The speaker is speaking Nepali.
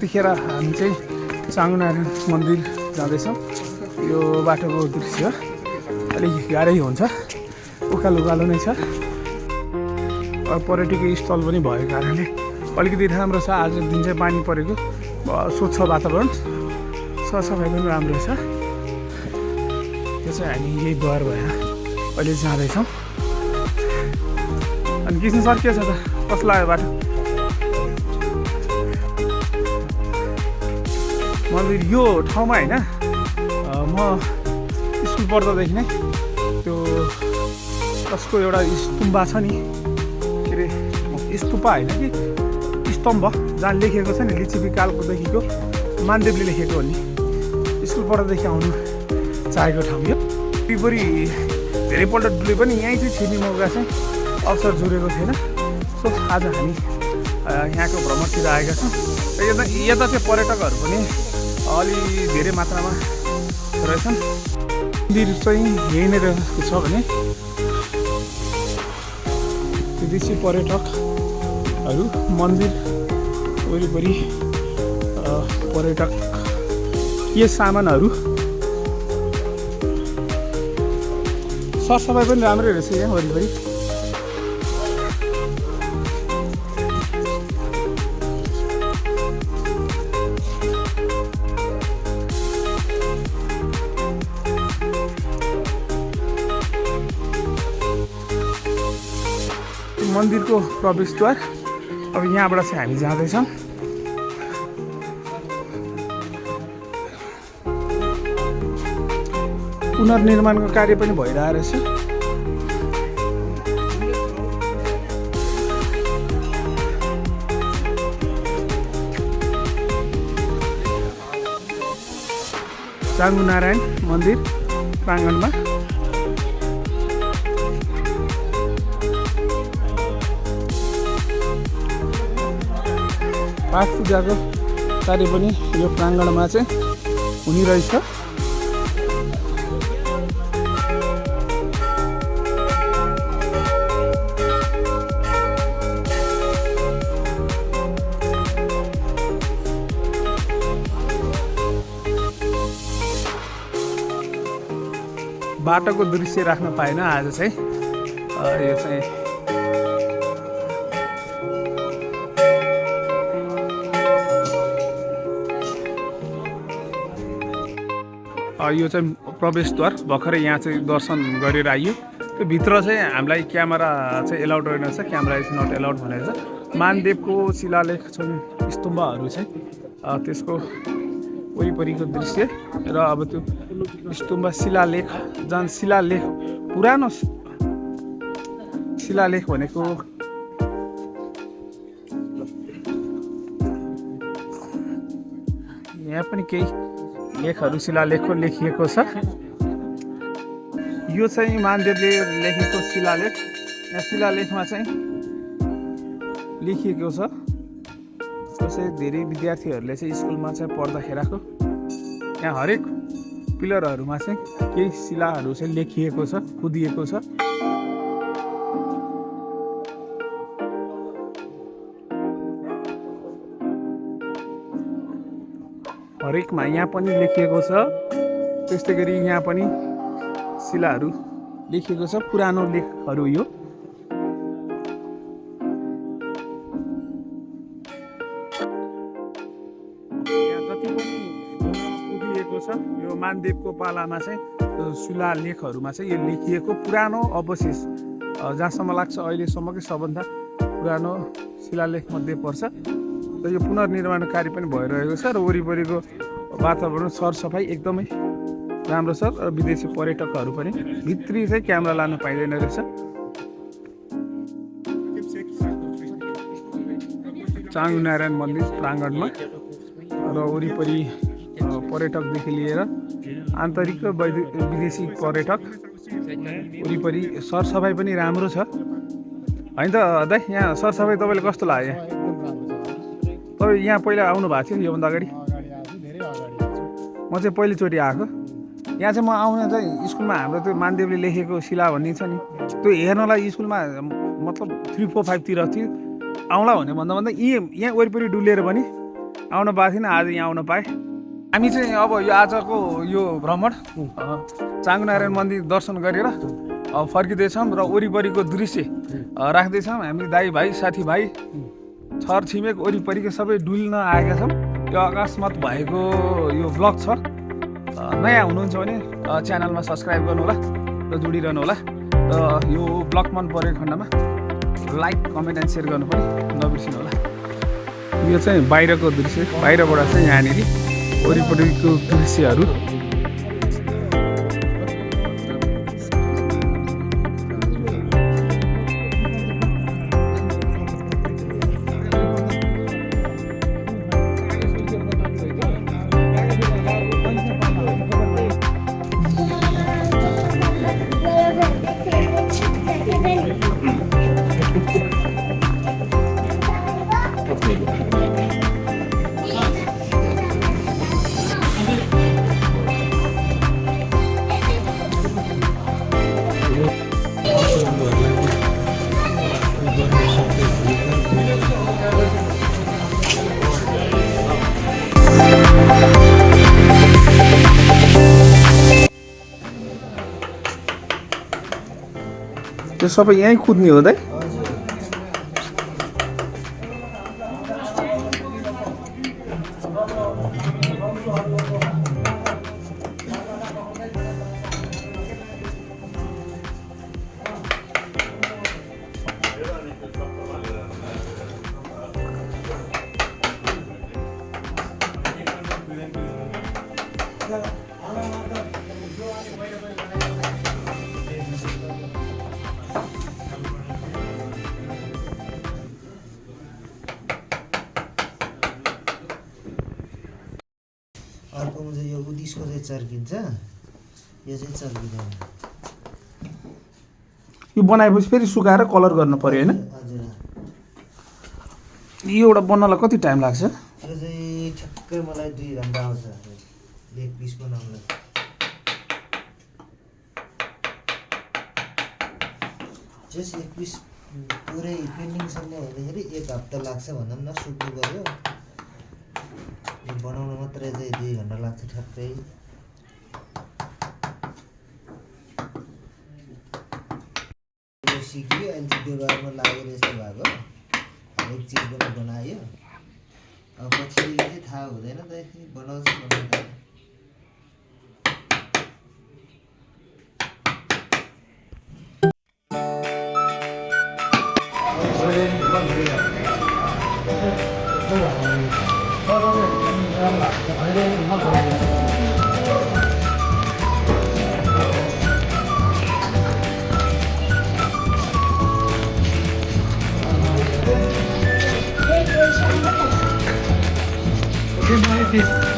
यतिखेर हामी चाहिँ चाङनारायण मन्दिर जाँदैछौँ। यो बाटोको दृश्य अलिक गाह्रै हुन्छ, उकालो उकालो नै छ। पर्यटकीय स्थल पनि भएको कारणले अलिकति राम्रो छ। आज दिन चाहिँ पानी परेको, स्वच्छ वातावरण, सरसफाइ पनि राम्रो छ। त्यो चाहिँ हामी यही बहर भएर अहिले जाँदैछौँ। अनि कृष्ण सर के छ त, कस्तो लाग्यो बाटो? मन्दिर यो ठाउँमा होइन, म स्कुल पढ्दादेखि नै त्यो कसको एउटा स्तुम्बा छ नि, के अरे स्तुपा होइन कि स्तम्भ, जहाँ लेखेको छ नि लिच्छवी कालकोदेखिको मानदेवले लेखेको हो नि। स्कुल पढ्दादेखि आउनु चाहेको ठाउँ यो। वरिपरि धेरैपल्ट डुले पनि यहीँ चाहिँ छिर्ने मौका चाहिँ अवसर जुरेको थिएन। सो आज हामी यहाँको भ्रमणतिर आएका छौँ। यता चाहिँ पर्यटकहरू पनि अलि धेरै मात्रामा रहेछन्। मन्दिर चाहिँ यही नै रहेको छ भने विदेशी पर्यटकहरू मन्दिर वरिपरि पर्यटकीय सामानहरू, सरसफाइ पनि राम्रै रहेछ यहाँ वरिपरि। मन्दिरको प्रवेशद्वार। अब यहाँबाट चाहिँ हामी जाँदैछौँ। पुनर्निर्माणको कार्य पनि भइरहेको रहेछ। चाङनारायण मन्दिर प्राङ्गणमा पाठ पूजाको कार्य पनि यो प्राङ्गणमा चाहिँ हुने रहेछ। बाटोको दृश्य राख्न पाएन आज चाहिँ। यो चाहिँ प्रवेशद्वार। भर्खरै यहाँ चाहिँ दर्शन गरेर आइयो। त्यो भित्र चाहिँ हामीलाई क्यामेरा चाहिँ एलाउड रहेनछ, क्यामेरा इज नट एलाउड भनेको छ। मानदेवको शिलालेख छन् स्तम्भहरू चाहिँ, त्यसको वरिपरिको दृश्य र अब त्यो स्तम्भ शिलालेख, जहाँ शिलालेख पुरानो शिलालेख भनेको यहाँ पनि केही लेखहरू शिलालेखको लेखिएको छ। यो चाहिँ मानदेवले लेखेको शिलालेख। यहाँ शिलालेखमा चाहिँ लेखिएको छ। त्यसै धेरै विद्यार्थीहरूले चाहिँ स्कुलमा चाहिँ पढ्दाखेरको यहाँ हरेक पिलरहरूमा चाहिँ केही शिलाहरू चाहिँ लेखिएको छ, खुदिएको छ। हरेकमा यहाँ पनि लेखिएको छ। त्यस्तै गरी यहाँ पनि शिलाहरू लेखिएको छ, पुरानो लेखहरू यो। यहाँ जति पनि उभिएको छ यो मानदेवको पालामा चाहिँ शिलालेखहरूमा चाहिँ यो लेखिएको पुरानो अवशेष, जहाँसम्म लाग्छ अहिलेसम्मकै सबभन्दा पुरानो शिलालेख मध्ये पर्छ। र यो पुनर्निर्माण कार्य पनि भइरहेको छ र वरिपरिको वातावरण सरसफाइ एकदमै राम्रो छ। र विदेशी पर्यटकहरू पनि भित्री चाहिँ क्यामेरा लान पाइँदैन रहेछ। चाङनारायण मन्दिर प्राङ्गणमा र वरिपरि पर्यटकदेखि लिएर आन्तरिक र विदेशी पर्यटक, वरिपरि सरसफाइ पनि राम्रो छ होइन त दाइ? यहाँ सरसफाइ तपाईँले कस्तो लाग्यो? तपाईँ यहाँ पहिला आउनु भएको थियो योभन्दा अगाडि? म चाहिँ पहिलोचोटि आएको। यहाँ चाहिँ म आउन चाहिँ स्कुलमा हाम्रो त्यो मानदेवले लेखेको शिला भन्ने छ नि, त्यो हेर्नलाई स्कुलमा मतलब 3, 4, 5 तिर थियो। आउँला भने भन्दा यहाँ वरिपरि डुलेर पनि आउनु पाएको थिएन, आज यहाँ आउनु पाएँ। हामी चाहिँ अब यो आजको यो भ्रमण चाँगुनारायण मन्दिर दर्शन गरेर फर्किँदैछौँ र वरिपरिको दृश्य राख्दैछौँ। हामी दाइ भाइ साथीभाइ छर छिमेक वरिपरिको सबै डुल्न आएका छौँ। यो अकस्मात भएको यो ब्लग छ। नयाँ हुनुहुन्छ भने च्यानलमा सब्सक्राइब गर्नुहोला र जोडिरहनु होला। र यो ब्लग मन परेको खण्डमा लाइक कमेन्ट एन्ड सेयर गर्नु पनि नबिर्सिनु होला। यो चाहिँ बाहिरको दृश्य, बाहिरबाट चाहिँ यहाँनिर वरिपरिको दृश्यहरू। त्यो सबै यहीँ कुद्ने हो दाइ? अर्कोमा चाहिँ यो उदिसको चाहिँ चर्किन्छ, यो चाहिँ चर्किँदैन। यो बनाएपछि फेरि सुकाएर कलर गर्नु पर्यो होइन? हजुर। यो एउटा बन्नलाई कति टाइम लाग्छ? यो चाहिँ ठ्याक्कै मलाई 2 घन्टा आउँछ एक पिस बनाउनलाई। जस्ट एक पिस पुरै पेन्डिङसम्म हुँदाखेरि 1 हप्ता लाग्छ भनौँ न। सुक्नु पर्यो, बनाउन मात्रै चाहिँ 2 घन्टा लाग्छ ठ्याक्कै। यो सिक्यो, अहिले व्यवहारमा लागेर यस्तो भएको। हरेक चिज पनि बनायो। अब पछि चाहिँ थाहा हुँदैन त, बनाउँछ बनाउँदैन। Okay,